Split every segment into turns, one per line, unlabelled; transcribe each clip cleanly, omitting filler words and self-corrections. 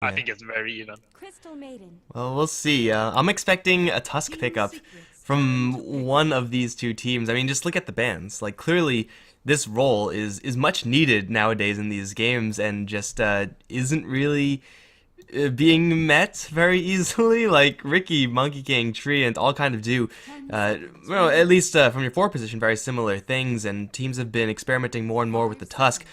I think it's very even.
Well, we'll see. I'm expecting a Tusk pickup from one of these two teams. I mean, just look at the bans. Like, clearly, this role is much needed nowadays in these games, and just isn't really being met very easily. Like Ricky, Monkey King, Tree, and all kind of do, well, at least from your forward position, very similar things. And teams have been experimenting more and more with the Tusk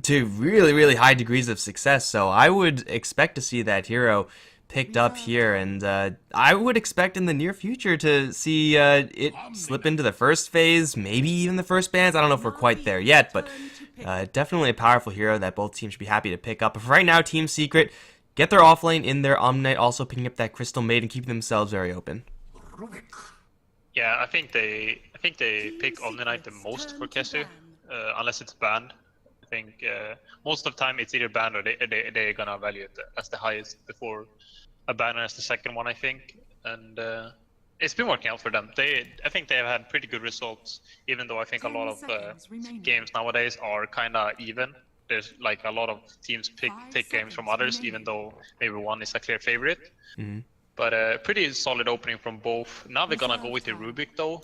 to really, really high degrees of success. So I would expect to see that hero picked up here, and I would expect in the near future to see it slip into the first phase, maybe even the first bans. I don't know if we're quite there yet, but definitely a powerful hero that both teams should be happy to pick up. But for right now, Team Secret get their offlane in there. Omni also picking up that Crystal Maid and keeping themselves very open.
Yeah, I think they pick Omni-Knight the most for Kesu, unless it's banned. I think most of the time it's either banned or they're gonna value it as the highest before a banner as the second one, I think. And it's been working out for them. I think they have had pretty good results, even though I think a lot of games nowadays are kind of even. There's like a lot of teams take games from others, even though maybe one is a clear favorite.
Mm-hmm.
But pretty solid opening from both. Now we're gonna go with the Rubik though.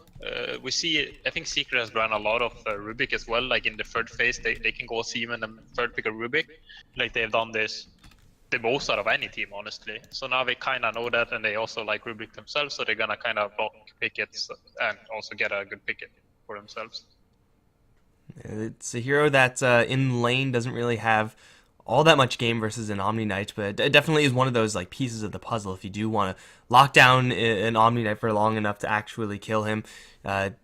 We see, I think Secret has run a lot of Rubik as well. Like in the third phase, they can go Seaman and third pick a Rubik. Like they've done this the most out of any team, honestly. So now they kind of know that, and they also like Rubik themselves, so they're gonna kind of block pickets and also get a good picket for themselves.
It's a hero that in lane doesn't really have all that much game versus an Omni Knight, but it definitely is one of those like pieces of the puzzle. If you do want to lock down an Omni Knight for long enough to actually kill him,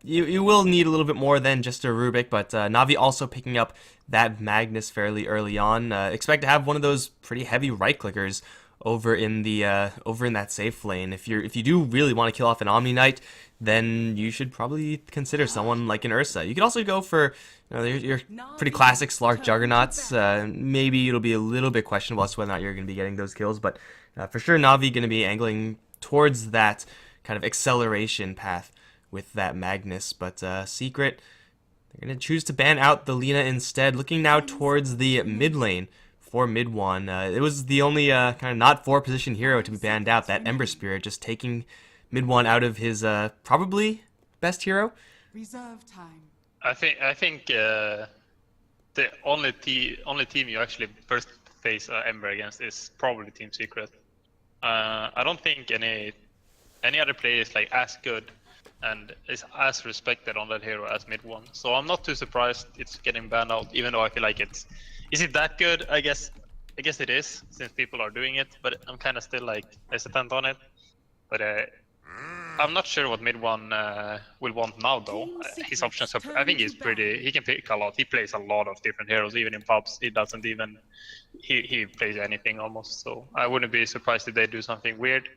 you will need a little bit more than just a Rubik. But Navi also picking up that Magnus fairly early on. Expect to have one of those pretty heavy right clickers over in the over in that safe lane. If you do really want to kill off an Omni Knight, then you should probably consider someone like an Ursa. You could also go for your pretty classic Slark Juggernauts. Maybe it'll be a little bit questionable as to whether or not you're going to be getting those kills, but for sure Navi going to be angling towards that kind of acceleration path with that Magnus. But Secret, they're going to choose to ban out the Lina instead, looking now towards the mid lane for mid one. It was the only kind of not 4-position hero to be banned out, that Ember Spirit, just taking mid one out of his probably best hero.
Reserve time.
I think the only team you actually first face Ember against is probably Team Secret. I don't think any other player is like as good and is as respected on that hero as mid one. So I'm not too surprised it's getting banned out, even though I feel like is it that good? I guess it is, since people are doing it, but I'm kind of still like hesitant on it. But I'm not sure what mid one will want now though. His options are, I think he can pick a lot. He plays a lot of different heroes, even in pubs. He doesn't even, he plays anything almost. So I wouldn't be surprised if they do something weird.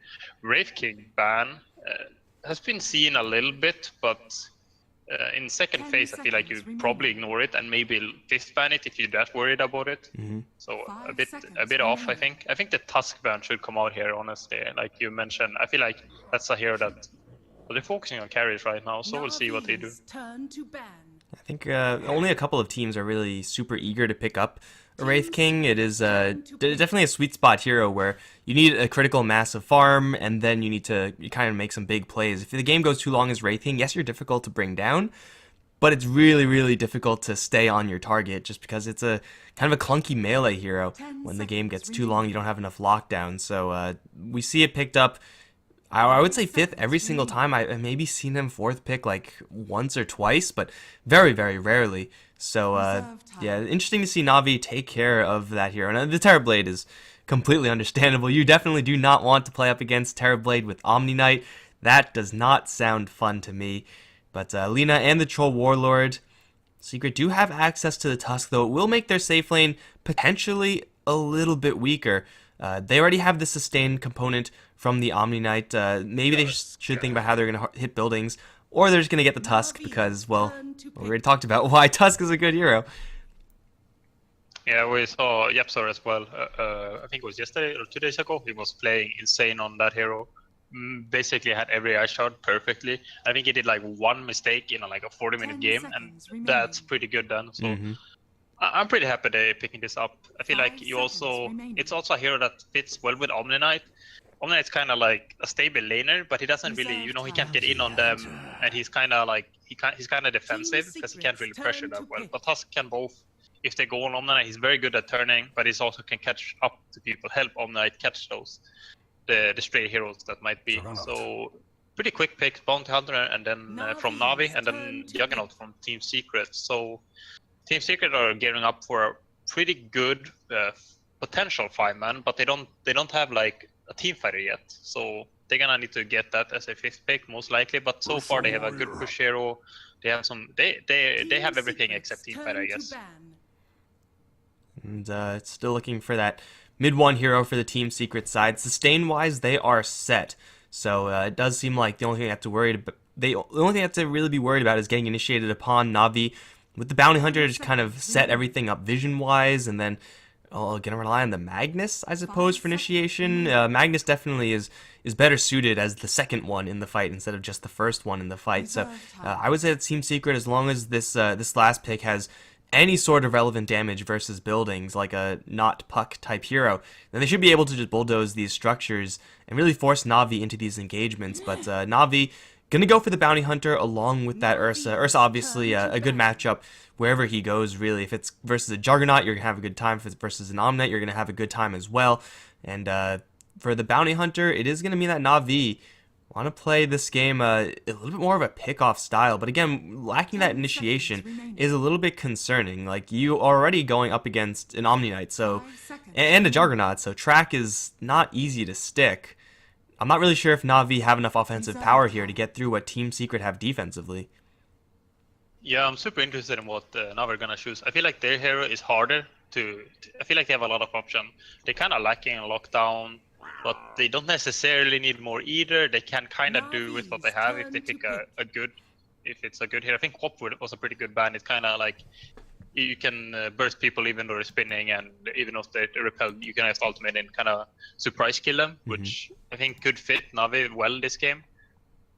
Wraith King ban has been seen a little bit, but in second phase, I feel like you probably ignore it and maybe fifth ban it if you're that worried about it.
Mm-hmm.
So a bit off, I think. I think the Tusk ban should come out here, honestly. Like you mentioned, I feel like that's a hero that they're focusing on carries right now. So we'll see what they do.
Turn to ban.
I think only a couple of teams are really super eager to pick up a Wraith King. It is definitely a sweet spot hero where you need a critical mass of farm, and then you need to kind of make some big plays. If the game goes too long as Wraith King, yes, you're difficult to bring down, but it's really, really difficult to stay on your target just because it's a kind of a clunky melee hero. When the game gets too long, you don't have enough lockdown. So we see it picked up, I would say fifth every single time. I've maybe seen him fourth pick like once or twice, but very, very rarely. So yeah, interesting to see Navi take care of that hero. And the Terrorblade is completely understandable. You definitely do not want to play up against Terrorblade with Omni Knight. That does not sound fun to me. But Lina and the Troll Warlord, Secret do have access to the Tusk, though it will make their safe lane potentially a little bit weaker. They already have the sustained component from the Omni Knight. Maybe they should think about how they're going to hit buildings, or they're just going to get the Tusk because, well, we already talked about why Tusk is a good hero.
Yeah, we saw Yapsor as well. I think it was yesterday or 2 days ago. He was playing insane on that hero. Basically had every ice shot perfectly. I think he did like one mistake in like a 40-minute game, and that's pretty good done. So I'm pretty happy they're picking this up. I feel like
5
you
seconds
also,
remaining.
it's also a hero that fits well with Omni Knight. Omni Knight's kind of like a stable laner, but he doesn't really, you know, he can't get in on them, and he's kind of like, he's kind of defensive because he can't really pressure that well. But Tusk can both, if they go on Omni Knight, he's very good at turning, but he's also can catch up to people, help Omni Knight catch those, the stray heroes that might be. So pretty quick pick, Bounty Hunter, and then from Navi, and then Juggernaut from Team Secret. So Team Secret are gearing up for a pretty good potential 5-man, but they don't have like a team fighter yet. So they're gonna need to get that as a 5th pick most likely. But so far they have a good push hero. They have some. They have everything except team fighter, I guess.
And it's still looking for that mid 1 hero for the Team Secret side. Sustain wise, they are set. So it does seem like the only thing they have to worry about, the only thing they have to really be worried about is getting initiated upon Navi. With the Bounty Hunter, just kind of set everything up vision-wise, and then gonna rely on the Magnus, I suppose, for initiation. Magnus definitely is better suited as the second one in the fight instead of just the first one in the fight. So I would say that Team Secret, as long as this this last pick has any sort of relevant damage versus buildings, like a not puck type hero, then they should be able to just bulldoze these structures and really force Navi into these engagements. But Navi gonna go for the Bounty Hunter along with that Ursa. Ursa obviously a good matchup wherever he goes, really. If it's versus a Juggernaut, you're gonna have a good time. If it's versus an Omni Knight, you're gonna have a good time as well. And for the Bounty Hunter, it is gonna mean that Navi want to play this game a little bit more of a pick-off style, but again, lacking that initiation is a little bit concerning. Like, you are already going up against an Omni Knight, so and a Juggernaut, so track is not easy to stick. I'm not really sure if Navi have enough offensive power here to get through what Team Secret have defensively.
Yeah, I'm super interested in what Navi are gonna choose. I feel like their hero is harder to. I feel like they have a lot of options. They're kind of lacking in lockdown, but they don't necessarily need more either. They can kind of do with what they have if they pick a good, if it's a good hero. I think Hopwood was a pretty good ban. It's kind of like you can burst people even though they're spinning, and even if they repel, you can have ultimate and kind of surprise kill them, which I think could fit Navi well this game.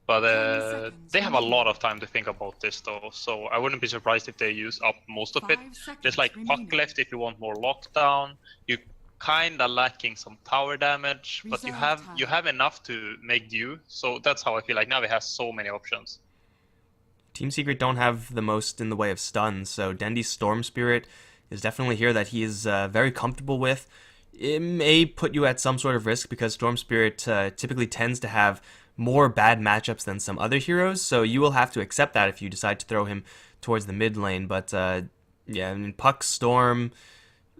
But they have a lot of time to think about this though, so I wouldn't be surprised if they use up most of it. There's like puck left if you want more lockdown. You kind of lacking some tower damage, but you have enough to make do. So that's how I feel like Navi has so many options.
Team Secret don't have the most in the way of stuns, so Dendy's Storm Spirit is definitely here that he is very comfortable with. It may put you at some sort of risk because Storm Spirit typically tends to have more bad matchups than some other heroes, so you will have to accept that if you decide to throw him towards the mid lane. But yeah, I mean, Puck, Storm,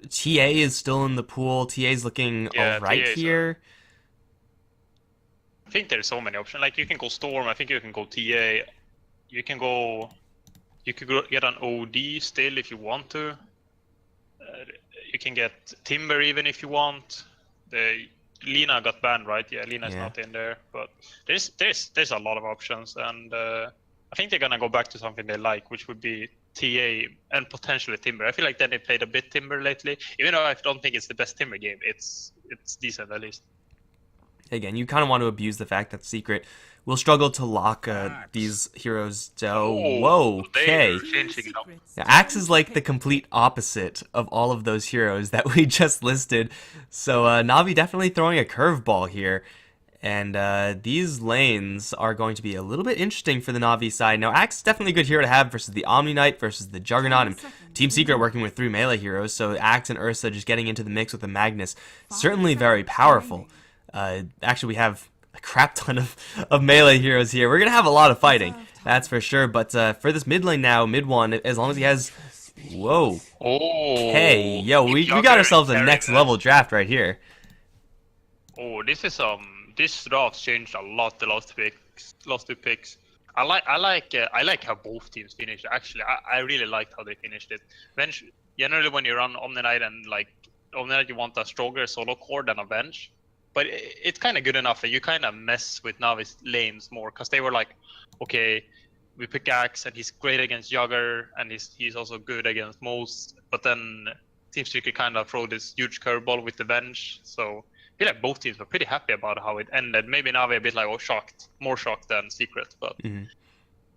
TA is still in the pool. TA is looking alright here.
I think there's so many options. Like, you can go Storm, I think you can go TA. You can go. You could get an OD still if you want to. You can get Timber even if you want. Lina got banned, right? Yeah, Lina's not in there, but there's a lot of options, and I think they're gonna go back to something they like, which would be TA and potentially Timber. I feel like they played a bit Timber lately, even though I don't think it's the best Timber game. It's decent at least.
Again, you kind of want to abuse the fact that Secret will struggle to lock these heroes. Whoa, okay. Now, Axe is like the complete opposite of all of those heroes that we just listed. So Navi definitely throwing a curveball here. And these lanes are going to be a little bit interesting for the Navi side. Now, Axe is definitely a good hero to have versus the Omni Knight, versus the Juggernaut, and Team Secret working with 3 melee heroes. So Axe and Ursa just getting into the mix with the Magnus, certainly very powerful. Actually, we have a crap ton of melee heroes here. We're going to have a lot of fighting, that's for sure. But for this mid lane now, mid one, as long as he has... Whoa. Hey, yo, we got ourselves a next level draft right here.
Oh, this is this draft changed a lot the last two picks. I like how both teams finished. Actually, I really liked how they finished it. Generally, when you run Omni Knight and like Omni Knight, you want a stronger solo core than a bench. But it's kind of good enough that you kind of mess with Navi's lanes more, because they were like, okay, we pick Axe and he's great against Jugger and he's also good against most. But then Team Secret kind of throw this huge curveball with the bench. So I feel like both teams were pretty happy about how it ended. Maybe Navi a bit like, more shocked than Secret. But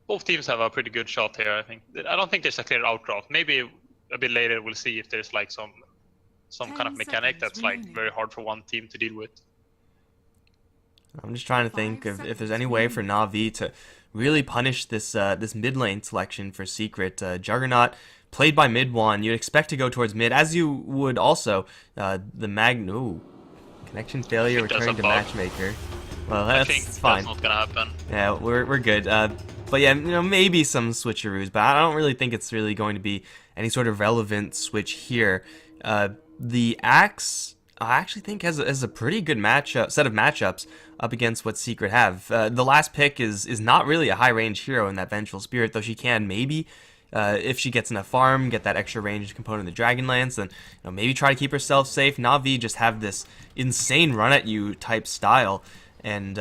both teams have a pretty good shot here, I think. I don't think there's a clear outdraft. Maybe a bit later we'll see if there's like some kind of
10
mechanic
seconds
that's like
remaining.
very hard for one team to deal with.
I'm just trying to think
5
if there's any
seconds
way for Na'Vi to really punish this this mid lane selection for Secret. Juggernaut played by mid one. You'd expect to go towards mid, as you would also the Ooh. Connection failure,
think that's
returning
a
to
bug.
matchmaker. Well,
I
that's
think
fine.
that's not gonna happen.
Yeah, we're good. But yeah, maybe some switcheroos, but I don't really think it's really going to be any sort of relevant switch here. The Axe, I actually think has a pretty good set of matchups up against what Secret have. The last pick is not really a high range hero in that Vengeful Spirit, though she can maybe. If she gets enough farm, get that extra range component of the Dragonlance, then maybe try to keep herself safe. Na'Vi just have this insane run at you type style, and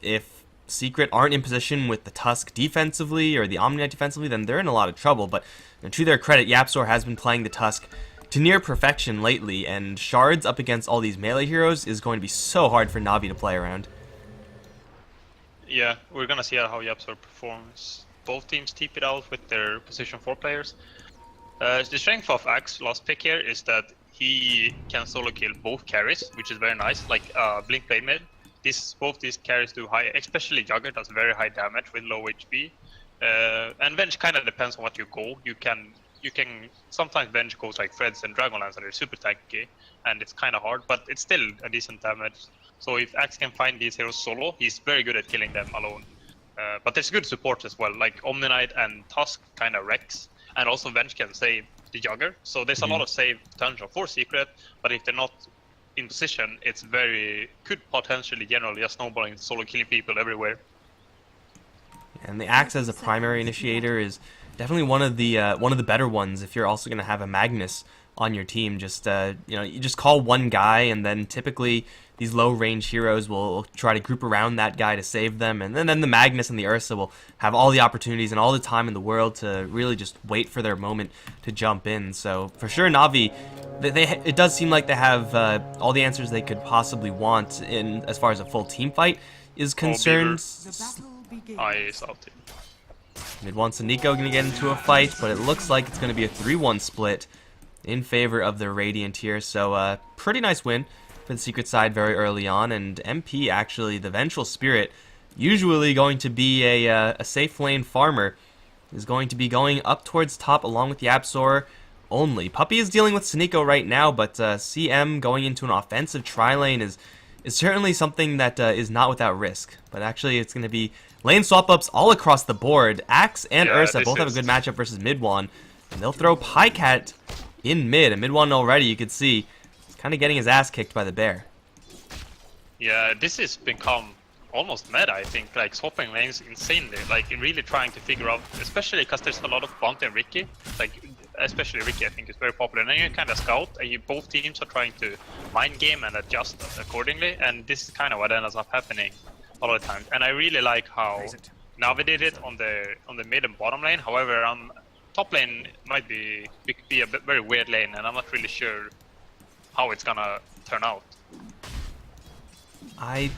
if Secret aren't in position with the Tusk defensively or the Omni defensively, then they're in a lot of trouble. But to their credit, YapzOr has been playing the Tusk to near perfection lately, and Shards up against all these melee heroes is going to be so hard for Na'Vi to play around.
Yeah, we're gonna see how YapzOr performs. Both teams TP it out with their position 4 players. The strength of Axe last pick here is that he can solo kill both carries, which is very nice. Like Blink Blade Mid, both these carries do high, especially Jugger does very high damage with low HP. And Venge kind of depends on what you go. You can sometimes Venge goes like Threads and Dragonlance and they're super tanky, and it's kind of hard, but it's still a decent damage. So if Axe can find these heroes solo, he's very good at killing them alone. But there's good support as well, like Omni Knight and Tusk kind of wrecks, and also Venge can save the Jugger. So there's a lot of save potential for Secret, but if they're not in position, could potentially generally just snowballing solo killing people everywhere.
And the Axe as a primary initiator is definitely one of the better ones if you're also going to have a Magnus on your team. Just you just call one guy, and then typically these low range heroes will try to group around that guy to save them, and then the Magnus and the Ursa will have all the opportunities and all the time in the world to really just wait for their moment to jump in. So for sure, Na'Vi, it does seem like they have all the answers they could possibly want in as far as a full team fight is concerned.
The battle begins.
I salty.
Mid wants and Nico going to get into a fight, but it looks like it's going to be a 3-1 split in favor of the Radiant here. So pretty nice win for the Secret side very early on, and MP actually, the Vengeful Spirit, usually going to be a safe lane farmer, is going to be going up towards top along with YapzOr only. Puppey is dealing with Siniko right now, but CM going into an offensive tri-lane is certainly something that is not without risk. But actually it's going to be lane swap-ups all across the board. Axe and Ursa both have a good matchup versus Mid-One, and they'll throw Pycat in mid, and Mid-One already, you could see, kind of getting his ass kicked by the bear.
Yeah, this has become almost meta, I think, like swapping lanes insanely, like really trying to figure out, especially because there's a lot of Bounty and Ricky, like especially Ricky I think is very popular, and then you kind of scout, and both teams are trying to mind game and adjust accordingly, and this is kind of what ends up happening a lot of times. And I really like how Navi did it on the mid and bottom lane. However, top lane might be a very weird lane, and I'm not really sure how it's gonna turn out.
I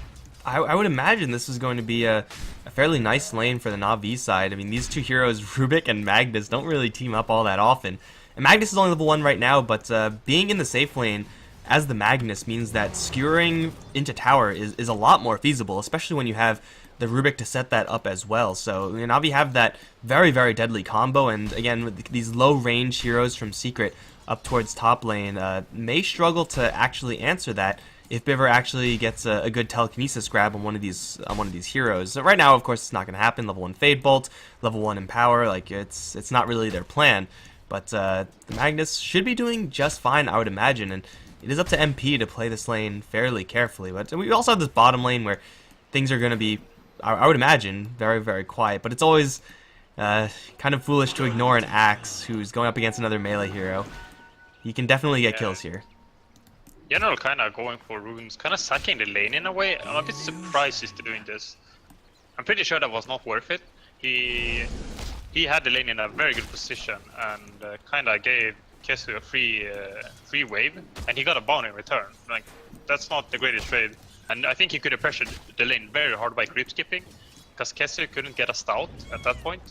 would imagine this is going to be a fairly nice lane for the Na'Vi side. I mean, these two heroes, Rubik and Magnus, don't really team up all that often. And Magnus is only level 1 right now, but being in the safe lane as the Magnus means that skewering into tower is a lot more feasible, especially when you have the Rubik to set that up as well. So Na'Vi have that very, very deadly combo, and again, with these low range heroes from Secret up towards top lane, may struggle to actually answer that if Biver actually gets a good telekinesis grab on one of these heroes. So right now, of course, it's not going to happen. Level 1 Fade Bolt, level 1 Empower, like it's not really their plan. But the Magnus should be doing just fine, I would imagine, and it is up to MP to play this lane fairly carefully. But we also have this bottom lane where things are going to be, I would imagine, very, very quiet. But it's always kind of foolish to ignore an Axe who's going up against another melee hero. He can definitely get kills here.
General kind of going for runes, kind of sacking the lane in a way. I'm a bit surprised he's doing this. I'm pretty sure that was not worth it. He had the lane in a very good position and kind of gave Kesu a free wave, and he got a bounty in return. Like, that's not the greatest trade. And I think he could have pressured the lane very hard by creep skipping, because Kesu couldn't get a stout at that point.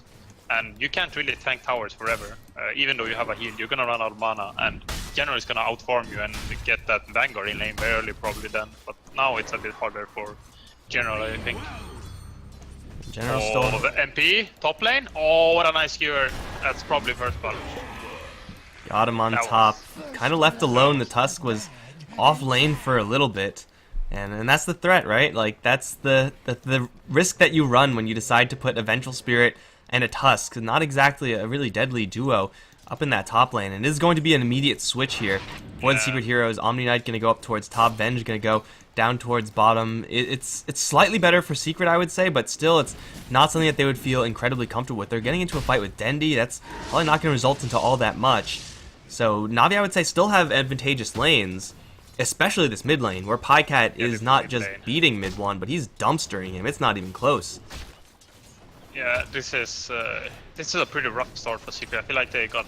and you can't really tank towers forever. Even though you have a heal, you're gonna run out of mana, and General is gonna outfarm you and get that Vanguard in lane very early probably then. But now it's a bit harder for General, I think.
General
Oh, the MP, top lane. Oh, what a nice skewer. That's probably first blood.
Got him on
That
top. Kind of left alone. The Tusk was off lane for a little bit. And that's the threat, right? Like, that's the risk that you run when you decide to put a Vengeful Spirit and a Tusk. Not exactly a really deadly duo up in that top lane. And it is going to be an immediate switch here for the Secret Heroes. Omni Knight going to go up towards top. Venge going to go down towards bottom. It's slightly better for Secret, I would say, but still it's not something that they would feel incredibly comfortable with. They're getting into a fight with Dendi. That's probably not going to result into all that much. So Na'Vi, I would say, still have advantageous lanes, especially this mid lane, where Pycat is not just beating mid one, but he's dumpstering him. It's not even close.
Yeah, this is a pretty rough start for Secret. I feel like they got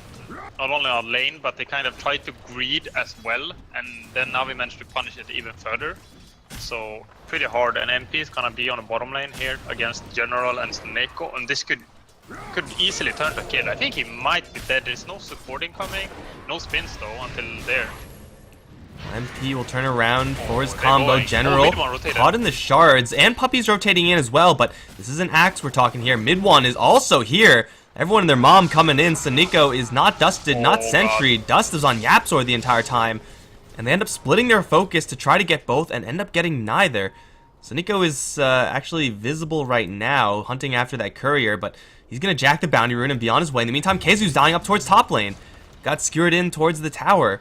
not only on lane, but they kind of tried to greed as well, and then Na'Vi managed to punish it even further. So pretty hard, and MP is gonna be on the bottom lane here against General and Sneko, and this could easily turn to a kill. I think he might be dead. There's no supporting coming, no spins though until there.
MP will turn around for his combo.
Going.
General
Mid one rotated.
caught in the shards, and Puppy's rotating in as well, but this is an Axe we're talking here. Mid one is also here. Everyone and their mom coming in. Siniko is not dusted, not sentry. Dust is on Yapzor the entire time. And they end up splitting their focus to try to get both and end up getting neither. Siniko is actually visible right now, hunting after that courier, but he's going to jack the bounty rune and be on his way. In the meantime, Keizu's dying up towards top lane. Got skewered in towards the tower.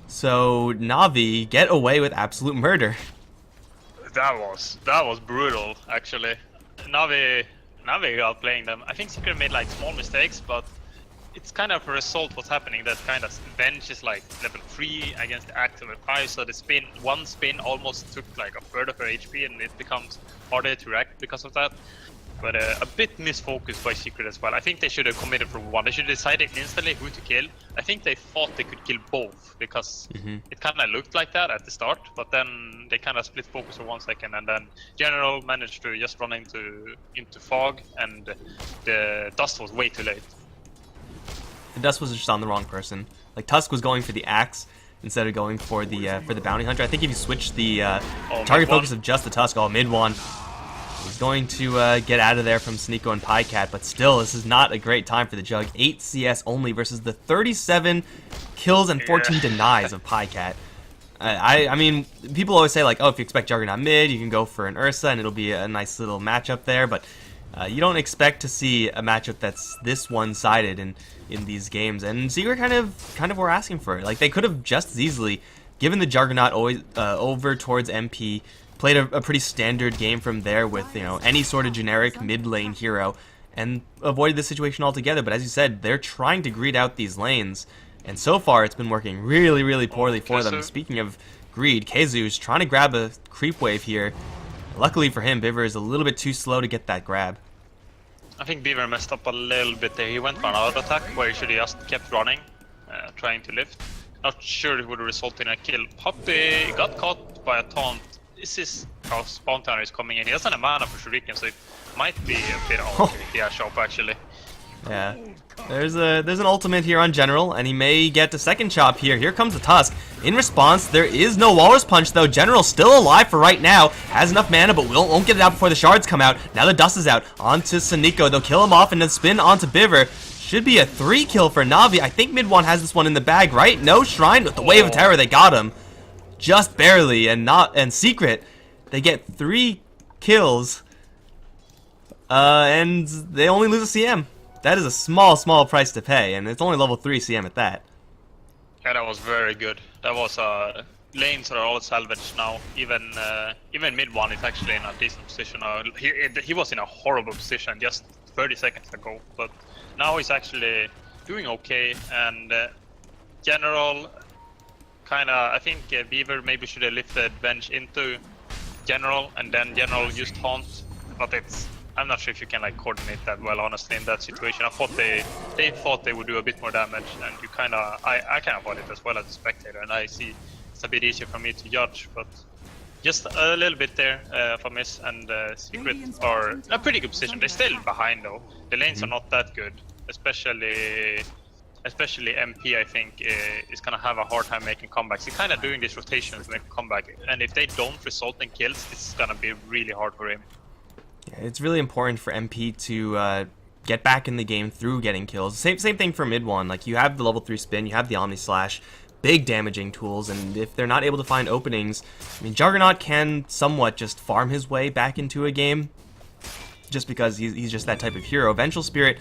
So Na'Vi get away with absolute murder.
That was brutal, actually. Na'Vi outplaying them. I think Secret made like small mistakes, but it's kind of a result what's happening. That kind of Venge is like level 3 against the Axe level 5, so the one spin almost took like a third of her HP, and it becomes harder to react because of that. But a bit misfocused by Secret as well. I think they should have committed for one. They should have decided instantly who to kill. I think they thought they could kill both because it kind of looked like that at the start, but then they kind of split focus for 1 second, and then General managed to just run into fog, and the dust was way too late.
The dust was just on the wrong person. Like, Tusk was going for the Axe instead of going for the bounty hunter. I think if you switch the target focus of just the Tusk, mid one, he's going to get out of there from Siniko and Pycat, but still, this is not a great time for the Jug. 8 CS only versus the 37 kills and 14 denies of Pycat. I mean, people always say, like, oh, if you expect Juggernaut mid, you can go for an Ursa, and it'll be a nice little matchup there, but you don't expect to see a matchup that's this one-sided in these games, and Secret kind of were asking for it. Like, they could have just as easily given the Juggernaut always over towards MP, played a pretty standard game from there with, you know, any sort of generic mid lane hero, and avoided this situation altogether. But as you said, they're trying to greed out these lanes, and so far it's been working really, really poorly for them. Speaking of greed, Keizu's trying to grab a creep wave here. Luckily for him, Biver is a little bit too slow to get that grab.
I think Beaver messed up a little bit there. He went for an auto attack where he should have just kept running, trying to lift. Not sure it would result in a kill. Puppy got caught by a taunt. This is how Spawn Tower is coming in. He doesn't have mana for Shuriken, so it might be a bit of a shop actually.
Yeah, there's an ultimate here on General, and he may get a second chop here. Here comes the Tusk. In response, there is no Walrus Punch, though. General still alive for right now. Has enough mana, but won't get it out before the shards come out. Now the dust is out. Onto Siniko. They'll kill him off and then spin onto Biver. Should be a 3 kill for Na'Vi. I think mid one has this one in the bag, right? No Shrine with the Wave of Terror. They got him. Just barely, and Secret, they get 3 kills, and they only lose a CM. That is a small price to pay, and it's only level 3 CM at that.
Yeah, that was very good. That was lanes are all salvaged now. Even mid one is actually in a decent position. He was in a horrible position just 30 seconds ago, but now he's actually doing okay. And General, I think Beaver maybe should have lifted Bench into General, and then General used Taunt, but I'm not sure if you can like coordinate that well, honestly, in that situation. I thought they thought they would do a bit more damage, and you I kind of avoid it as well as a spectator, and I see it's a bit easier for me to judge. But just a little bit there for Miss and Secret are in a pretty good position. They're still behind though. The lanes are not that good, especially MP. I think is gonna have a hard time making comebacks. He's kind of doing these rotations to make a comeback, and if they don't result in kills, it's gonna be really hard for him.
Yeah, it's really important for MP to get back in the game through getting kills. Same thing for mid one. Like, you have the level 3 spin, you have the Omni Slash, big damaging tools, and if they're not able to find openings, I mean, Juggernaut can somewhat just farm his way back into a game, just because he's just that type of hero. Vengeful Spirit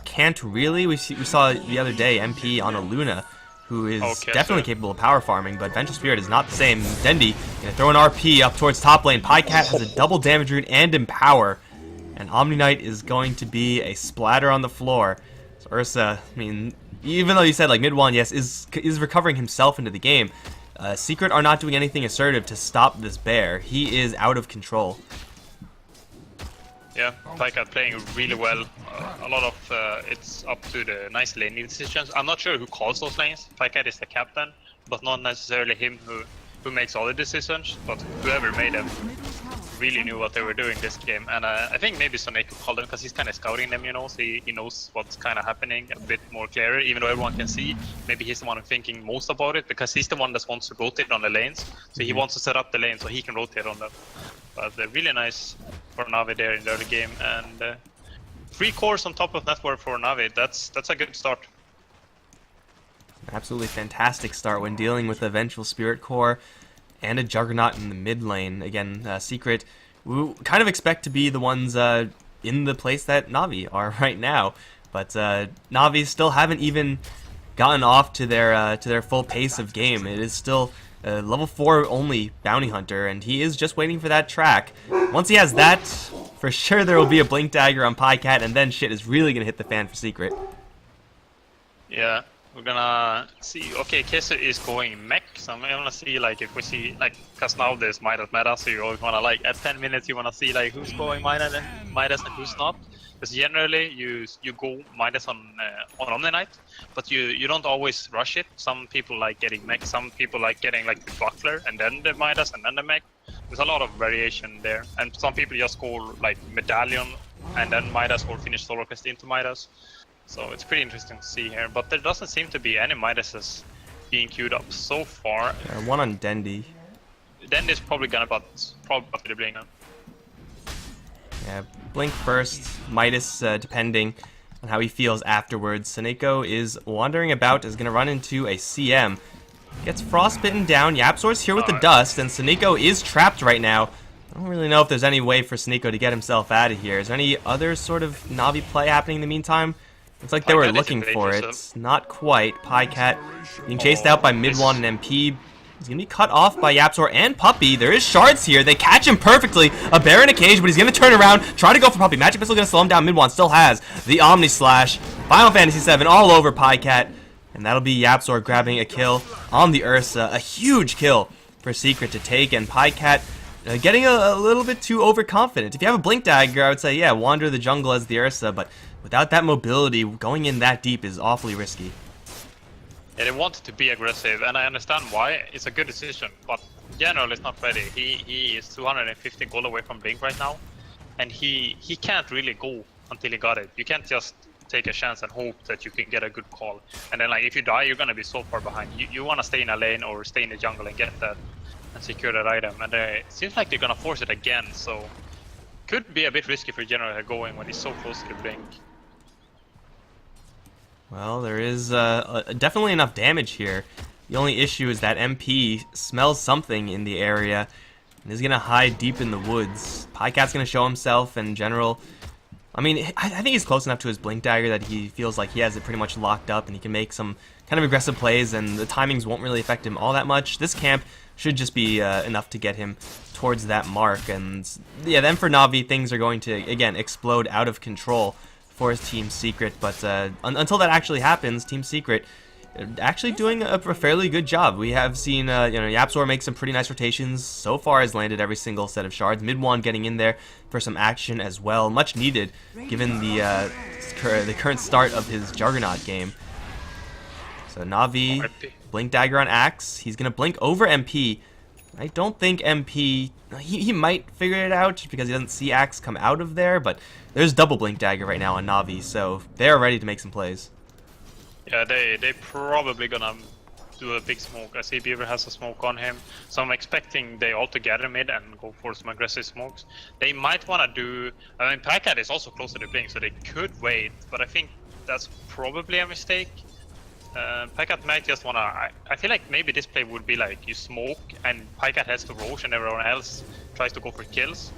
can't really. We saw the other day MP on a Luna, who is definitely capable of power farming, but Vengeful Spirit is not the same. Dendy gonna throw an RP up towards top lane. Pycat has a double damage rune and empower, and Omni Knight is going to be a splatter on the floor. So Ursa, I mean, even though you said like mid one, yes, is recovering himself into the game. Secret are not doing anything assertive to stop this bear. He is out of control.
Yeah, Pycat playing really well. A lot of it's up to the nice laning decisions. I'm not sure who calls those lanes. Pycat is the captain, but not necessarily him who makes all the decisions. But whoever made them really knew what they were doing this game. And I think maybe Soneko called them because he's kind of scouting them, you know, so he knows what's kind of happening a bit more clearer, even though everyone can see. Maybe he's the one thinking most about it because he's the one that wants to rotate on the lanes. So he wants to set up the lane so he can rotate on them. But really nice for Navi there in the early game, and 3 cores on top of network for Navi. That's a good start.
Absolutely fantastic start when dealing with a Vengeful Spirit core and a Juggernaut in the mid lane. Again, Secret, we kind of expect to be the ones in the place that Navi are right now, but Navi still haven't even gotten off to their full pace of game. It is still level 4 only bounty hunter, and he is just waiting for that track. Once he has that, for sure there will be a blink dagger on Pycat, and then shit is really gonna hit the fan for Secret.
Yeah, we're gonna see. Okay, Kesser is going mech, so I'm gonna see like if we see like, cause now there's Midas meta, so you always wanna like at 10 minutes you wanna see like who's going Midas and who's not. Because generally you go Midas on Omni Knight, but you don't always rush it. Some people like getting mech, some people like getting like the buckler and then the Midas and then the mech. There's a lot of variation there, and some people just go like medallion and then Midas, or finish solo quest into Midas. So it's pretty interesting to see here, but there doesn't seem to be any Midases being queued up so far.
One on Dendy.
Dendy's probably gonna probably the blink now.
Yeah, blink first, Midas depending on how he feels afterwards. Soneko is wandering about, is going to run into a CM. Gets frostbitten down, Yapzor's here with the dust, and Soneko is trapped right now. I don't really know if there's any way for Soneko to get himself out of here. Is there any other sort of Navi play happening in the meantime? Looks like they were looking for it. Not quite. Pycat being chased out by mid-1 and MP. He's going to be cut off by Yapzor and Puppey. There is shards here. They catch him perfectly. A bear in a cage, but he's going to turn around, try to go for Puppey. Magic Missile going to slow him down. Mid-1 still has the Omni Slash. Final Fantasy VII all over Pycat. And that'll be Yapzor grabbing a kill on the Ursa. A huge kill for Secret to take. And Pycat getting a little bit too overconfident. If you have a Blink Dagger, I would say, yeah, wander the jungle as the Ursa. But without that mobility, going in that deep is awfully risky.
Yeah, they wanted to be aggressive, and I understand why. It's a good decision, but generally it's not ready. He is 250 gold away from Blink right now, and he can't really go until he got it. You can't just take a chance and hope that you can get a good call. And then like if you die, you're gonna be so far behind. You wanna stay in a lane or stay in the jungle and get that and secure that item. And it seems like they're gonna force it again, so could be a bit risky for General going when he's so close to the Blink.
Well, there is definitely enough damage here. The only issue is that MP smells something in the area and is going to hide deep in the woods. Pycat's going to show himself, and General, I mean, I think he's close enough to his Blink Dagger that he feels like he has it pretty much locked up and he can make some kind of aggressive plays, and the timings won't really affect him all that much. This camp should just be enough to get him towards that mark. And yeah, then for Navi, things are going to, again, explode out of control for his Team Secret, but until that actually happens, Team Secret actually doing a fairly good job. We have seen Yapzor make some pretty nice rotations. So far has landed every single set of shards. Mid-1 getting in there for some action as well, much needed given the current start of his Juggernaut game. So Navi, Blink Dagger on Axe. He's gonna blink over MP. I don't think MP... He might figure it out just because he doesn't see Axe come out of there, but there's double Blink Dagger right now on Na'Vi, so they're ready to make some plays.
Yeah, they probably gonna do a big smoke. I see Beaver has a smoke on him, so I'm expecting they all together mid and go for some aggressive smokes. They might wanna do... I mean, Packard is also close to the Blink, so they could wait, but I think that's probably a mistake. Packard might just wanna... I feel like maybe this play would be like, you smoke and Packard has to Roche and everyone else tries to go for kills.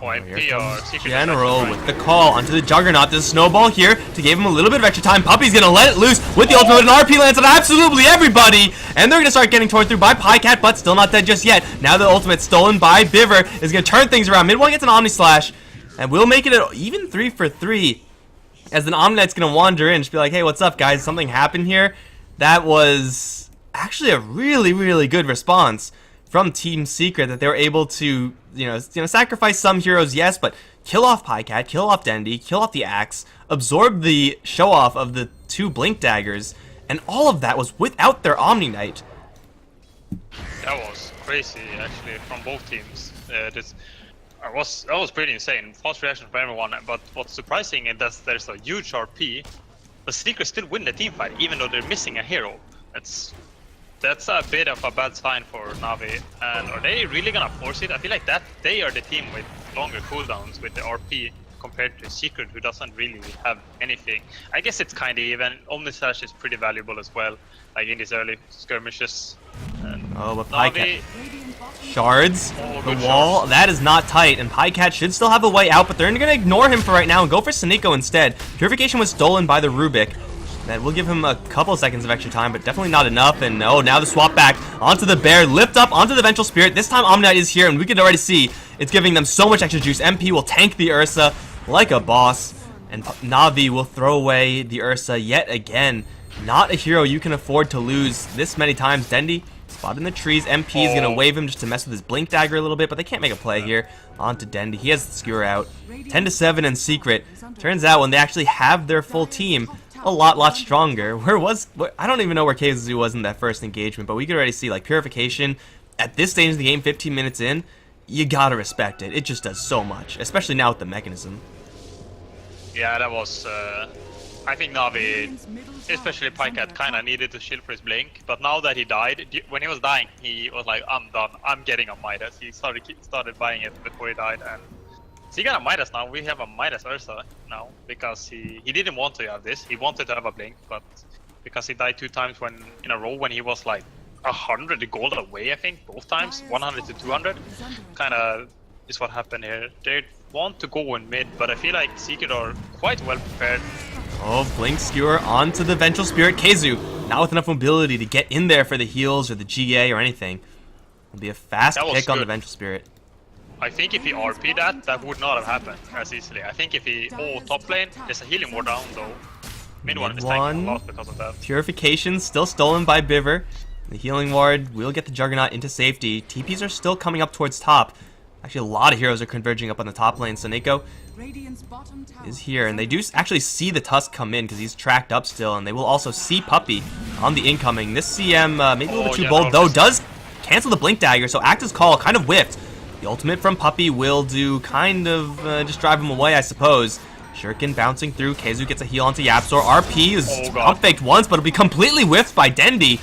Or MP or Secret
General with the call onto the Juggernaut. There's a snowball here to give him a little bit of extra time. Puppy's gonna let it loose with the ultimate, and RP lands on absolutely everybody, and they're gonna start getting torn through by Pycat, but still not dead just yet. Now the ultimate stolen by Biver is gonna turn things around. Mid one gets an Omni Slash, and we'll make it an even 3 for 3. As an Omni Knight's gonna wander in, just be like, hey, what's up, guys? Something happened here. That was actually a really good response from Team Secret, that they were able to, sacrifice some heroes, yes, but kill off Pycat, kill off Dendy, kill off the Axe, absorb the show-off of the 2 Blink Daggers, and all of that was without their Omni Knight.
That was crazy, actually, from both teams. That was pretty insane. Fast reaction from everyone, but what's surprising is that there's a huge RP. The Secret still win the team fight, even though they're missing a hero. That's a bit of a bad sign for Na'Vi. And are they really gonna force it? I feel like that they are the team with longer cooldowns with the RP compared to Secret, who doesn't really have anything. I guess it's kind of even. Omni Slash is pretty valuable as well, like in these early skirmishes. And
oh, but
Na'Vi,
shards the wall. Shards. That is not tight, and Pycat should still have a way out, but they're gonna ignore him for right now and go for Siniko instead. Purification was stolen by the Rubik. That will give him a couple seconds of extra time, but definitely not enough. And oh, now the swap back onto the Bear, lift up onto the Vengeful Spirit. This time Omni Knight is here, and we can already see it's giving them so much extra juice. MP will tank the Ursa like a boss, and Na'Vi will throw away the Ursa yet again. Not a hero you can afford to lose this many times. Dendy spotted in the trees. MP is going to wave him just to mess with his Blink Dagger a little bit, but they can't make a play here. Onto Dendy. He has the skewer out. 10-7 in Secret. Turns out when they actually have their full team, a lot stronger. I don't even know where KZU was in that first engagement, but we could already see, like, Purification at this stage of the game, 15 minutes in, you gotta respect it. It just does so much, especially now with the mechanism.
Yeah, that was I think Na'Vi, especially Pycat, kinda needed to shield for his Blink, but now that he died, when he was dying, he was like, I'm done, I'm getting a Midas. He started buying it before he died, and so he got a Midas now. We have a Midas Ursa now, because he didn't want to have this. He wanted to have a Blink, but because he died 2 times in a row when he was like 100 gold away, I think, both times, 100 to 200, kinda is what happened here. They want to go in mid, but I feel like Secret are quite well prepared.
Oh, Blink Skewer onto the Vengeful Spirit. KZU, not with enough mobility to get in there for the heals or the GA or anything. It'll be a fast pick on the Vengeful Spirit.
I think if he RP'd that would not have happened as easily. I think if he... Oh, top lane, there's a healing ward down though. Mid one is tanking a lot because of that.
Purification still stolen by Biver. The healing ward will get the Juggernaut into safety. TPs are still coming up towards top. Actually, a lot of heroes are converging up on the top lane. Siniko is here, and they do actually see the Tusk come in because he's tracked up still, and they will also see Puppy on the incoming. This CM, maybe a little bit too bold, though, does cancel the Blink Dagger, so Active's Call kind of whiffed. The ultimate from Puppy will do kind of just drive him away, I suppose. Shuriken bouncing through. KZU gets a heal onto Yapzor. RP is pump faked once, but it'll be completely whiffed by Dendy.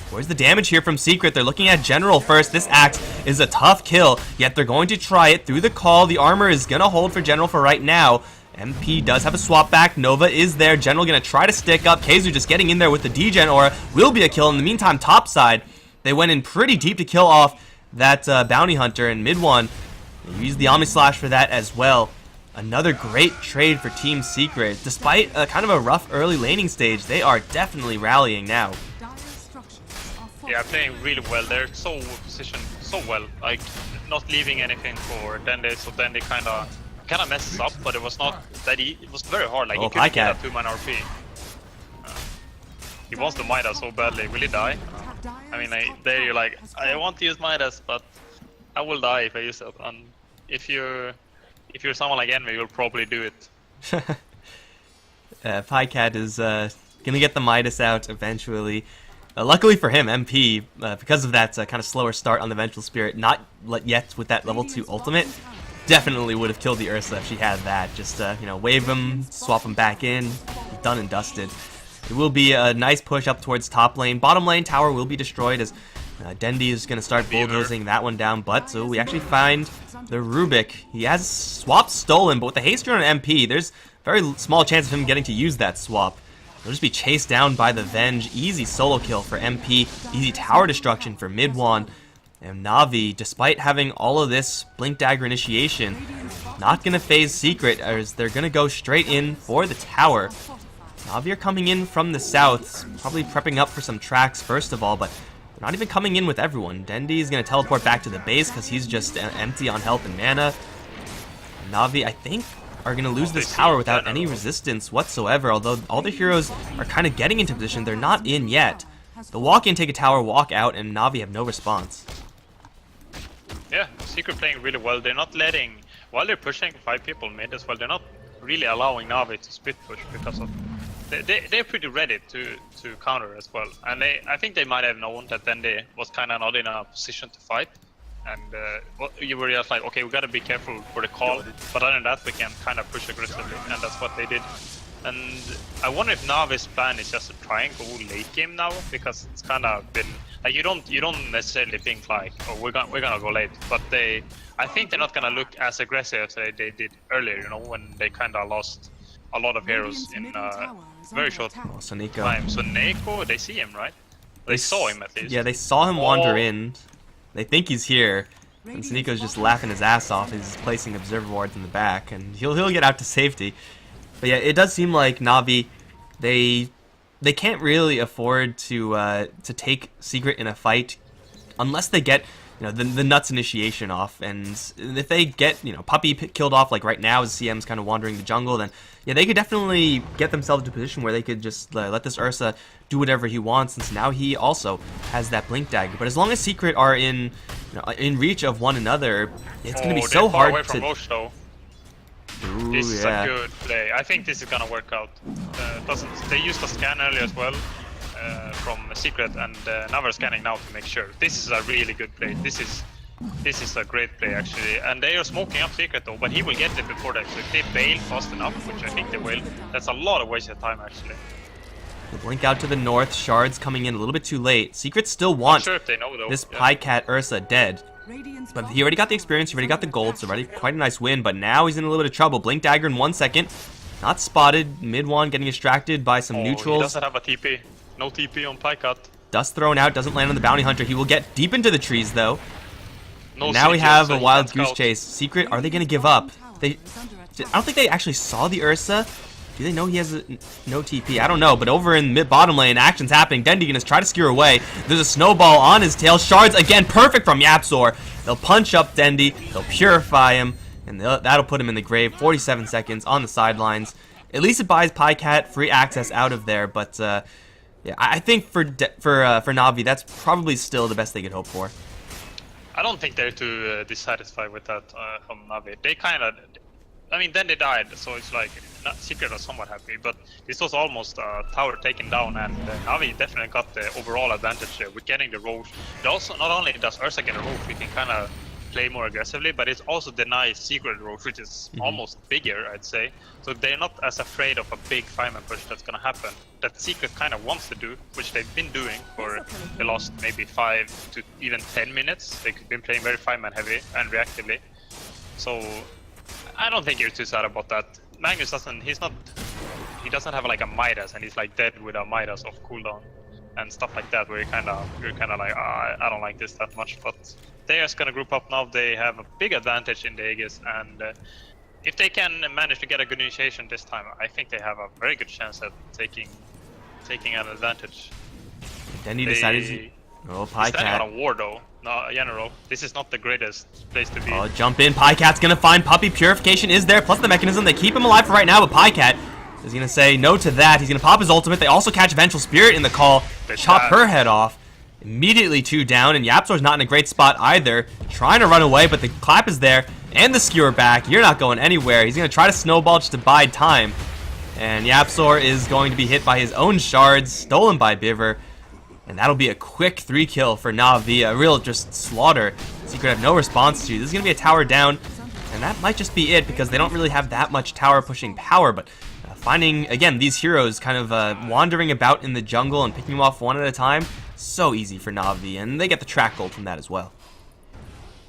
Where's the damage here from Secret? They're looking at General first. This axe is a tough kill, yet they're going to try it through the call. The armor is going to hold for General for right now. MP does have a swap back. Nova is there. General going to try to stick up. KZU just getting in there with the degen aura will be a kill. In the meantime, top side, they went in pretty deep to kill off that bounty hunter in mid one. They used the Omni Slash for that as well. Another great trade for Team Secret. Despite kind of a rough early laning stage, they are definitely rallying now.
Yeah, playing really well. They're so positioned so well, like not leaving anything for Dendy, so Dendy kind of messes up, but it was not that it was very hard. Like he couldn't get a 2-man RP. He wants the Midas so badly. Will he die? I mean, there you're like, I want to use Midas, but I will die if I use it. And if you're someone like Envy, you'll probably do it.
Pycat is gonna get the Midas out eventually. Luckily for him, MP, because of that kind of slower start on the Vengeful Spirit, not yet with that level 2 ultimate, definitely would have killed the Ursa if she had that. Just, you know, wave him, swap him back in, done and dusted. It will be a nice push up towards top lane. Bottom lane tower will be destroyed as Dendi is going to start bulldozing that one down. But so we actually find the Rubik. He has swap stolen, but with the haste rune on MP, there's very small chance of him getting to use that swap. He'll just be chased down by the Venge. Easy solo kill for MP. Easy tower destruction for Midwan. And Na'Vi, despite having all of this Blink Dagger initiation, not going to phase Secret as they're going to go straight in for the tower. Na'Vi are coming in from the south, probably prepping up for some tracks first of all, but they're not even coming in with everyone. Dendi is going to teleport back to the base because he's just empty on health and mana. Na'Vi, I think, are going to lose this tower without any resistance whatsoever, although all the heroes are kind of getting into position. They're not in yet. The walk in, take a tower, walk out, and Na'Vi have no response.
Yeah, Secret playing really well. They're not letting, while they're pushing 5 people mid as well, they're not really allowing Na'Vi to split push because of they're pretty ready to counter as well. And I think they might have known that Dendi was kind of not in a position to fight. And you were just like, okay, we gotta be careful for the call, but other than that, we can kind of push aggressively, and that's what they did. And I wonder if Navi's plan is just to try and go late game now, because it's kind of been like you don't necessarily think like, oh, we're gonna go late, but I think they're not gonna look as aggressive as they did earlier, you know, when they kind of lost a lot of heroes in very short time. So Neko, they see him, right? They saw him at least.
Yeah, they saw him wander in. They think he's here, and Sneako's just laughing his ass off. He's placing observer wards in the back, and he'll get out to safety. But yeah, it does seem like Na'Vi, they can't really afford to take Secret in a fight unless they get, you know, the nuts initiation off. And if they get, you know, Puppy killed off like right now as CM's kind of wandering the jungle, then yeah, they could definitely get themselves to a position where they could just let this Ursa do whatever he wants, since now he also has that Blink Dagger. But as long as Secret are in reach of one another, it's going to be so hard
away
to...
from Roche, though.
Ooh,
this is a good play. I think this is gonna work out. They used a scan earlier as well from Secret, and now we're scanning now to make sure. This is a really good play. This is a great play actually, and they are smoking up Secret though, but he will get it before that. So if they bail fast enough, which I think they will, that's a lot of wasted time actually.
The blink out to the north, shards coming in a little bit too late. Secret still wants this Pycat Ursa dead. But he already got the experience, he already got the gold, so already quite a nice win, but now he's in a little bit of trouble. Blink Dagger in 1 second. Not spotted. Midwan getting distracted by some neutrals.
He doesn't have a TP. No TP on Pycat.
Dust thrown out, doesn't land on the Bounty Hunter. He will get deep into the trees though.
No
now we
CJ,
have
so
a wild goose chase. Secret, are they going to give up? I don't think they actually saw the Ursa. Do they know he has no TP? I don't know, but over in mid-bottom lane, action's happening. Dendi gonna try to skewer away. There's a snowball on his tail. Shards, again, perfect from Yapzor. They'll punch up Dendi, they'll purify him, and that'll put him in the grave. 47 seconds on the sidelines. At least it buys Pycat free access out of there, but yeah, I think for Na'Vi, that's probably still the best they could hope for.
I don't think they're too dissatisfied with that from Na'Vi. They kind of... I mean, then they died, so it's like, Secret was somewhat happy, but this was almost a tower taken down, and Na'Vi definitely got the overall advantage with getting the Roche. It also, not only does Ursa get a Roche, we can kind of play more aggressively, but it also denies Secret Roche, which is almost bigger, I'd say. So they're not as afraid of a big fireman push that's gonna happen. That Secret kind of wants to do, which they've been doing for the last maybe 5 to even 10 minutes. They've been playing very fireman heavy and reactively. So I don't think you're too sad about that. Magnus doesn't have like a Midas, and he's like dead with a Midas of cooldown and stuff like that, where you're kind of like, I don't like this that much. But they're just gonna group up now. They have a big advantage in the Aegis, and if they can manage to get a good initiation this time, I think they have a very good chance at taking an advantage.
Then he decided, oh,
He's standing
Pycat.
on a war though. No, general, this is not the greatest place to be.
Oh, jump in. Pycat's gonna find Puppy. Purification is there, plus the mechanism. They keep him alive for right now, but Pycat is gonna say no to that. He's gonna pop his ultimate. They also catch Vengeful Spirit in the call. Chop her head off. Immediately 2 down, and Yapzor's not in a great spot either. Trying to run away, but the clap is there, and the skewer back. You're not going anywhere. He's gonna try to snowball just to bide time. And Yapzor is going to be hit by his own shards, stolen by Biver. And that'll be a quick 3-kill for Na'Vi, a real just slaughter. Secret have no response to. This is going to be a tower down, and that might just be it because they don't really have that much tower pushing power, but finding, again, these heroes kind of wandering about in the jungle and picking them off one at a time, so easy for Na'Vi, and they get the track gold from that as well.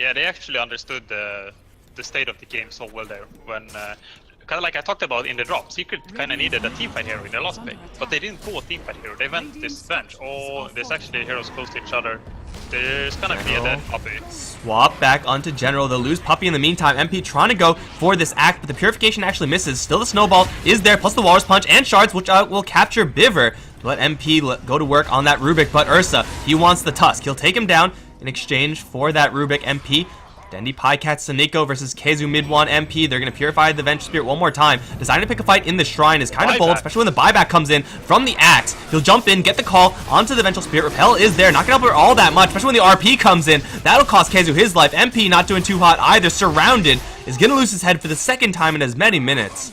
Yeah, they actually understood the state of the game so well there. When, kind of like I talked about in the drop, Secret kind of needed a teamfight hero in their last pick, but they didn't go a teamfight hero. They went this Venge. Oh, there's actually heroes close to each other. There's gonna be a dead Puppey.
Swap back onto General. They'll lose Puppey in the meantime. MP trying to go for this act, but the Purification actually misses. Still the Snowball is there, plus the Walrus Punch and Shards, which will capture Biver. Let MP go to work on that Rubik, but Ursa, he wants the Tusk. He'll take him down in exchange for that Rubik. MP. Dendi, Pycat, Saniko versus Keizu, Mid-1, MP. They're going to purify the Venture Spirit one more time. Deciding to pick a fight in the Shrine is kind of bold, especially when the buyback comes in from the Axe. He'll jump in, get the call onto the Vengeful Spirit. Repel is there, not going to help her all that much, especially when the RP comes in. That'll cost Keizu his life. MP not doing too hot either. Surrounded, is going to lose his head for the second time in as many minutes.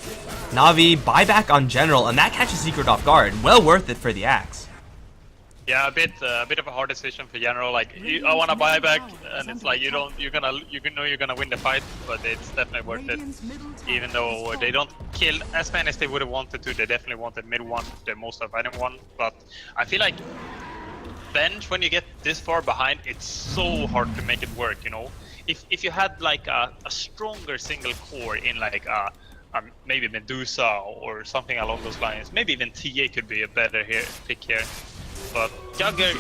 Na'Vi, buyback on General, and that catches Secret off guard. Well worth it for the Axe.
Yeah, a bit of a hard decision for General. Like, I want to buy back, and it's like you know you're gonna win the fight, but it's definitely worth it. Even though they don't kill as many as they would have wanted to, they definitely wanted mid-1, the most surviving one. But I feel like Venge, when you get this far behind, it's so hard to make it work. You know, if you had like a stronger single core in like maybe Medusa or something along those lines, maybe even TA could be a better pick here. But Jugger,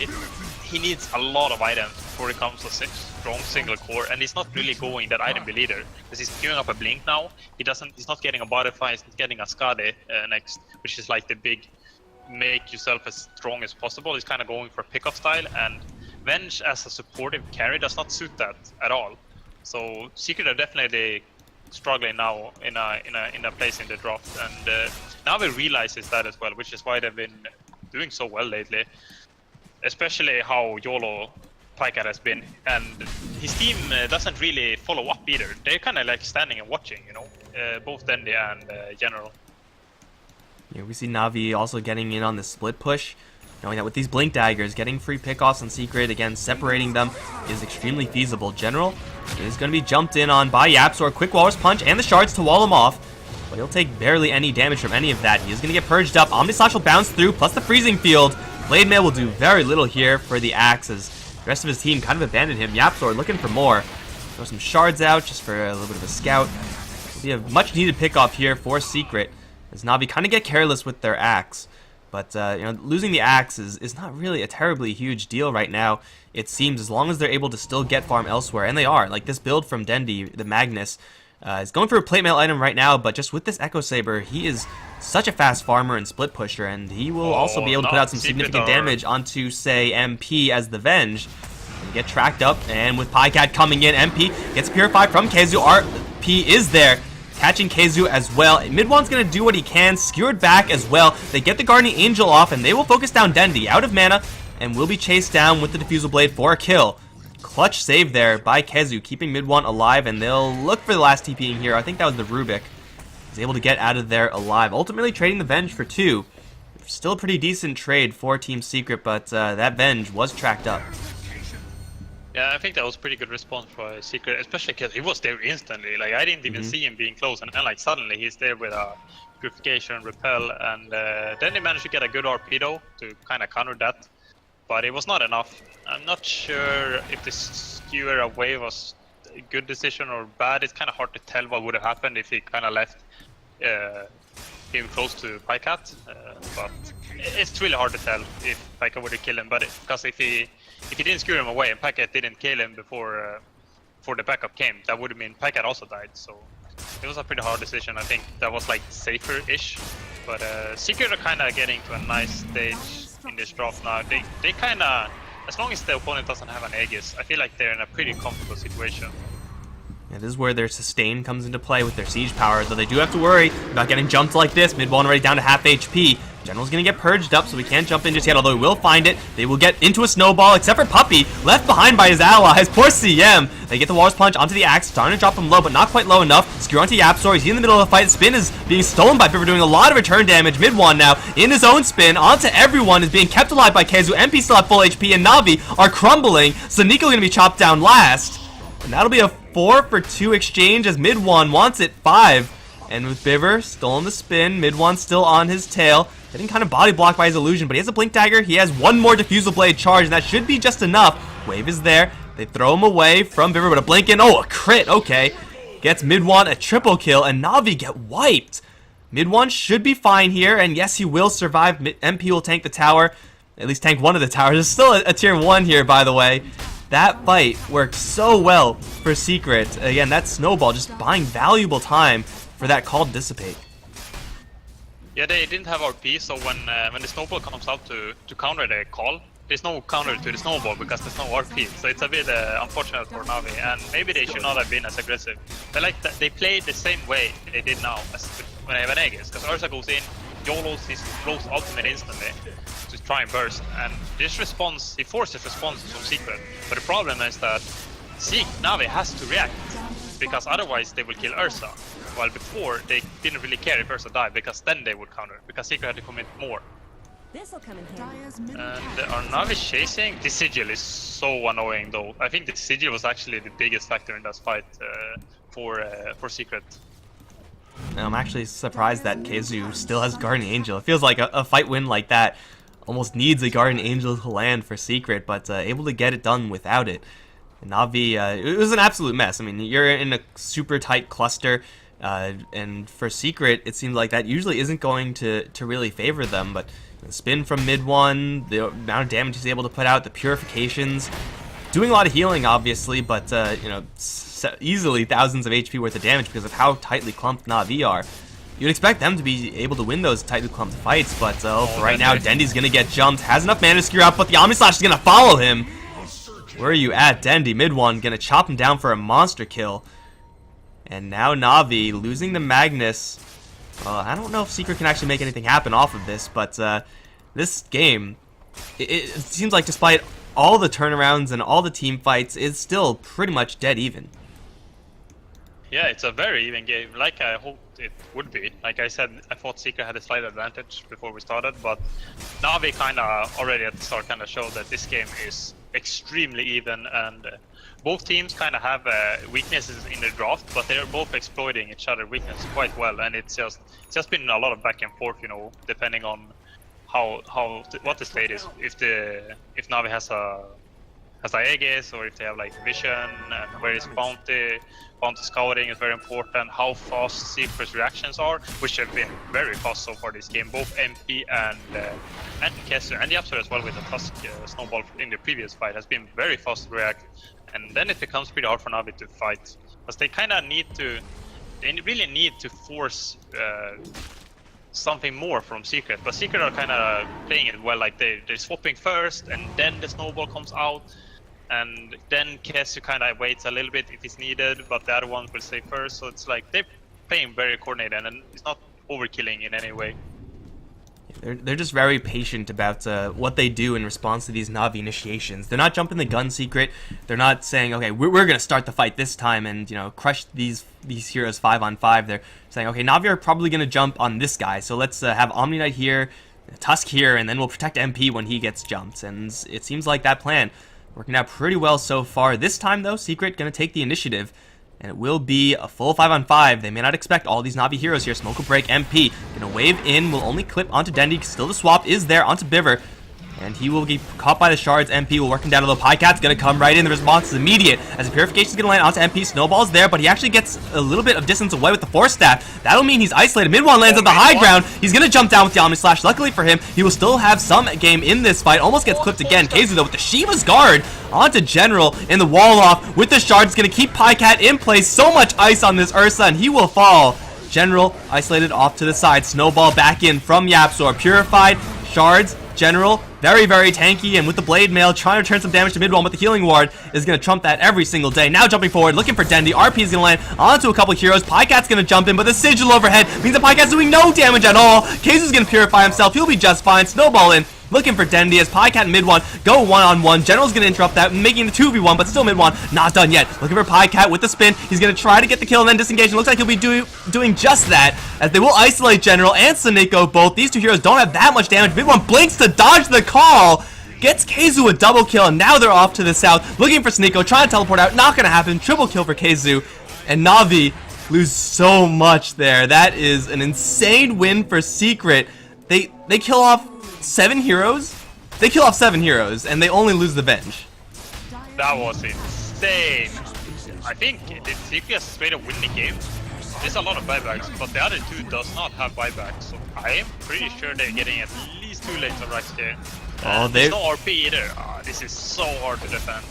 he needs a lot of items before he comes to a strong single core, and he's not really going that item leader because he's queuing up a Blink now. He's not getting a Butterfly, he's not getting a Skade next, which is like the big make yourself as strong as possible. He's kind of going for pickup style, and Venge as a supportive carry does not suit that at all. So Secret are definitely struggling now in a place in the draft, and now he realizes that as well, which is why they've been doing so well lately, especially how YOLO Pycat has been, and his team doesn't really follow up either. They're kind of like standing and watching, you know, both Dendi and General.
Yeah, we see Na'Vi also getting in on the split push, knowing that with these Blink Daggers, getting free pickoffs on Secret, again, separating them is extremely feasible. General is going to be jumped in on by Yapzor, quick Walrus Punch, and the Shards to wall him off. But he'll take barely any damage from any of that. He is going to get purged up. Omnislash will bounce through, plus the Freezing Field. Blade Mail will do very little here for the Axe, as the rest of his team kind of abandoned him. Yapzor looking for more. Throw some Shards out just for a little bit of a scout. It'll be a much needed pickoff here for Secret, as Na'Vi kind of get careless with their Axe. But you know, losing the Axe is not really a terribly huge deal right now. It seems, as long as they're able to still get farm elsewhere, and they are. Like this build from Dendi, the Magnus, is going for a plate mail item right now, but just with this Echo Saber, he is such a fast farmer and split pusher, and he will also be able to put out some significant damage onto, say, MP as the Venge. And get tracked up, and with Pycat coming in, MP gets purified from Keizu. RP is there, catching Keizu as well. Mid-1's going to do what he can, skewered back as well. They get the Guardian Angel off, and they will focus down Dendi, out of mana, and will be chased down with the Diffusal Blade for a kill. Clutch save there by Keizu, keeping Mid-1 alive, and they'll look for the last TP in here. I think that was the Rubik. He's able to get out of there alive, ultimately trading the Venge for 2. Still a pretty decent trade for Team Secret, but that Venge was tracked up.
Yeah, I think that was pretty good response for Secret, especially because he was there instantly. Like, I didn't even see him being close, and then like suddenly he's there with a Purification, Repel, and then they managed to get a good RP though to kind of counter that. But it was not enough. I'm not sure if the skewer away was a good decision or bad. It's kind of hard to tell what would have happened if he kind of left him close to Pycat. But it's really hard to tell if Pycat would have killed him. But because if he didn't skewer him away and Pycat didn't kill him before the backup came, that would have mean Pycat also died. So it was a pretty hard decision. I think that was like safer-ish. But Secret are kind of getting to a nice stage in this draft now. They kind of, as long as the opponent doesn't have an Aegis, I feel like they're in a pretty comfortable situation.
Yeah, this is where their sustain comes into play with their siege power, though they do have to worry about getting jumped like this. Mid-1 already down to half HP. General's gonna get purged up, so we can't jump in just yet, although we will find it. They will get into a snowball, except for Puppy, left behind by his allies. Poor CM. They get the Walrus Punch onto the Axe, starting to drop him low, but not quite low enough. Skewer onto Yapzor. He's in the middle of the fight. Spin is being stolen by Biver, doing a lot of return damage. Mid one now, in his own spin, onto everyone, is being kept alive by Kezu. MP still at full HP, and Navi are crumbling, so Nico gonna be chopped down last. And that'll be a 4-for-2 exchange, as Mid one wants it 5. And with Biver stolen the spin, Mid one still on his tail. Getting kind of body blocked by his illusion, but he has a Blink Dagger. He has one more Diffusal Blade charge, and that should be just enough. Wave is there. They throw him away from Biver, but a blink in. Oh, a crit. Okay. Gets Mid one a triple kill, and Navi get wiped. Mid one should be fine here, and yes, he will survive. MP will tank the tower. At least tank one of the towers. There's still a tier 1 here, by the way. That fight worked so well for Secret. Again, that snowball just buying valuable time for that call to dissipate.
Yeah, they didn't have RP, so when the snowball comes out to counter the call, there's no counter to the snowball because there's no RP. So it's a bit unfortunate for Navi, and maybe they should not have been as aggressive. They play the same way they did now as when they have an Aegis, because Ursa goes in, YOLOs his close ultimate instantly to try and burst, and this response, he forces responses from Secret. But the problem is that Navi has to react, because otherwise they will kill Ursa. While before, they didn't really care if Ursa died, because then they would counter, because Secret had to commit more.
This'll come in handy.
And are Navi chasing? The Sigil is so annoying though. I think the Sigil was actually the biggest factor in that fight for Secret.
I'm actually surprised that Kezu still has Guardian Angel. It feels like a fight win like that almost needs a Guardian Angel to land for Secret, but able to get it done without it. And Navi, it was an absolute mess. I mean, you're in a super tight cluster, and for Secret, it seems like that usually isn't going to really favor them, but the spin from Mid one, the amount of damage he's able to put out, the purifications, doing a lot of healing, obviously, but you know, easily thousands of HP worth of damage because of how tightly clumped Navi are. You'd expect them to be able to win those tightly clumped fights, but for right now, Dendy's gonna get jumped, has enough mana to skewer out, but the Omni Slash is gonna follow him. Where are you at, Dendy? Mid one gonna chop him down for a monster kill. And now Navi losing the Magnus. I don't know if Secret can actually make anything happen off of this, but this game, it seems like despite all the turnarounds and all the team fights, it's still pretty much dead even.
Yeah, it's a very even game, like I hoped it would be. Like I said, I thought Secret had a slight advantage before we started, but Navi kinda already at the start kinda showed that this game is extremely even, and both teams kind of have weaknesses in the draft, but they're both exploiting each other's weaknesses quite well, and it's just been a lot of back and forth, you know, depending on what the state is. If Navi has a Aegis, or if they have like vision, and where is bounty scouting is very important. How fast Secret's reactions are, which have been very fast so far this game. Both MP and Kessler and the Yapzor as well with the Tusk snowball in the previous fight has been very fast to react. And then it becomes pretty hard for Navi to fight, because they kind of really need to force something more from Secret. But Secret are kind of playing it well, like they're swapping first, and then the snowball comes out, and then Kesu kind of waits a little bit if it's needed, but the other one will stay first. So it's like they're playing very coordinated, and it's not overkilling in any way.
They're just very patient about what they do in response to these Navi initiations. They're not jumping the gun Secret. They're not saying, okay, we're gonna start the fight this time and, you know, crush these heroes 5-on-5. They're saying, okay, Navi are probably gonna jump on this guy, so let's have Omni Knight here, Tusk here, and then we'll protect MP when he gets jumped. And it seems like that plan working out pretty well so far. This time though, Secret gonna take the initiative, and it will be a full 5-on-5. They may not expect all these Navi heroes here. Smoke will break. MP gonna wave in, will only clip onto Dendy. Still the swap is there onto Biver, and he will get caught by the shards. MP will work him down a little. Pycat's gonna come right in. The response is immediate as the purification is gonna land onto MP. Snowball's there, but he actually gets a little bit of distance away with the Force Staff. That'll mean he's isolated. Mid-one lands on the high ground. He's gonna jump down with the Omni Slash. Luckily for him, he will still have some game in this fight. Almost gets clipped again. Kezu though with the Shiva's Guard onto General in the wall off with the shards. Gonna keep Pycat in place. So much ice on this Ursa, and he will fall. General isolated off to the side. Snowball back in from Yapzor. Purified. Shards General, very, very tanky, and with the Blade Mail, trying to turn some damage to mid one, but the Healing Ward is going to trump that every single day. Now jumping forward, looking for Dendi. RP is going to land onto a couple heroes. Pycat's going to jump in, but the Sigil overhead means that Pycat's doing no damage at all. Keizu's going to purify himself. He'll be just fine. Snowball in. Looking for Dendi as Pycat and mid one go one-on-one. General's going to interrupt that, making the 2v1, but still mid one not done yet. Looking for Pycat with the spin. He's going to try to get the kill and then disengage. And looks like he'll be doing just that, as they will isolate General and Sineko both. These two heroes don't have that much damage. Mid one blinks to dodge the call. Gets Keizu a double kill, and now they're off to the south. Looking for Sineko, trying to teleport out. Not going to happen. Triple kill for Keizu. And Na'Vi lose so much there. That is an insane win for Secret. They kill off 7 heroes? They kill off 7 heroes, and they only lose the Venge.
That was insane. I think the Secret straight up win the game. There's a lot of buybacks, but the other two does not have buybacks, so I am pretty sure they're getting at least 2 lanes of racks here.
Oh,
there's no RP either. This is so hard to defend.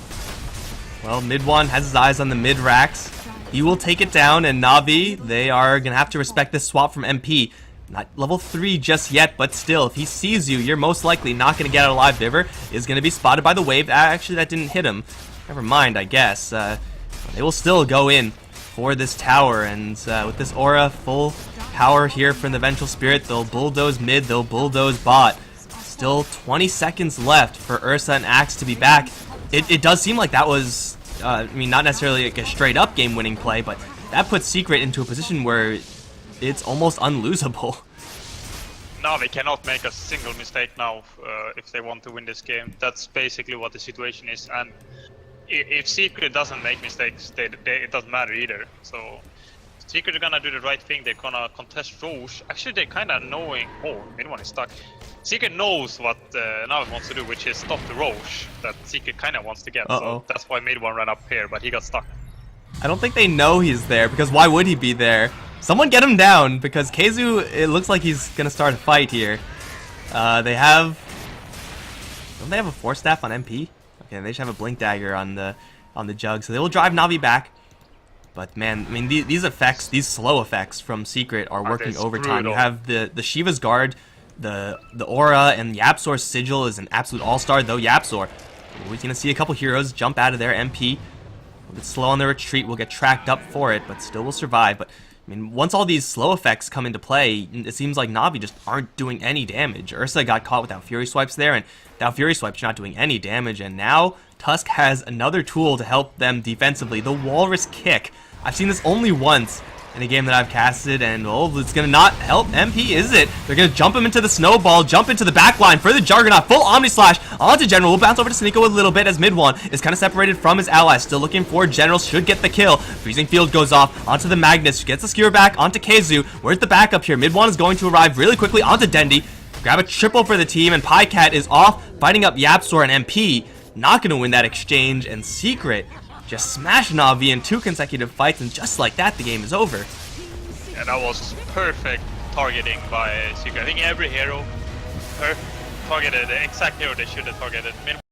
Well, mid one has his eyes on the mid racks. He will take it down, and Na'Vi, they are going to have to respect this swap from MP. Not level 3 just yet, but still, if he sees you, you're most likely not going to get out alive. Viver is going to be spotted by the wave. Actually, that didn't hit him. Never mind, I guess. They will still go in for this tower, and with this aura full power here from the Vengeful Spirit, they'll bulldoze mid, they'll bulldoze bot. Still 20 seconds left for Ursa and Axe to be back. It does seem like that was, I mean, not necessarily like a straight-up game-winning play, but that puts Secret into a position where it's almost unlosable.
No, they cannot make a single mistake now if they want to win this game. That's basically what the situation is, and if Secret doesn't make mistakes, it doesn't matter either. So Secret are gonna do the right thing. They're gonna contest Roche. Actually, they're kind of knowing. Oh, anyone is stuck. Secret knows what Navi wants to do, which is stop the Roche that Secret kind of wants to get. So that's why mid one ran up here, but he got stuck.
I don't think they know he's there, because why would he be there? Someone get him down, because Keizu, it looks like he's gonna start a fight here. Don't they have a Force Staff on MP? Okay, they just have a Blink Dagger on the Jug, so they will drive Na'Vi back. But man, I mean, these effects, these slow effects from Secret are working overtime. You have the Shiva's Guard, the Aura, and YapZor's Sigil is an absolute all-star, though YapZor. We're gonna see a couple heroes jump out of their MP. A bit slow on their retreat, will get tracked up for it, but still will survive. But I mean, once all these slow effects come into play, it seems like Na'Vi just aren't doing any damage. Ursa got caught without Fury Swipes there, and without Fury Swipes, you're not doing any damage. And now Tusk has another tool to help them defensively, the Walrus Kick. I've seen this only once in a game that I've casted, and oh, it's gonna not help MP, is it? They're gonna jump him into the snowball, jump into the back line for the Juggernaut, full Omni Slash onto General. We'll bounce over to Sineko a little bit as mid one is kind of separated from his allies, still looking for General, should get the kill. Freezing Field goes off onto the Magnus, gets the skewer back onto Keizu. Where's the backup here? Mid one is going to arrive really quickly onto Dendi, grab a triple for the team, and Pycat is off, fighting up YapZor and MP. Not gonna win that exchange, and Secret just smashed Na'Vi in 2 consecutive fights, and just like that, the game is over.
Yeah, that was perfect targeting by Secret. I think every hero targeted the exact hero they should have targeted.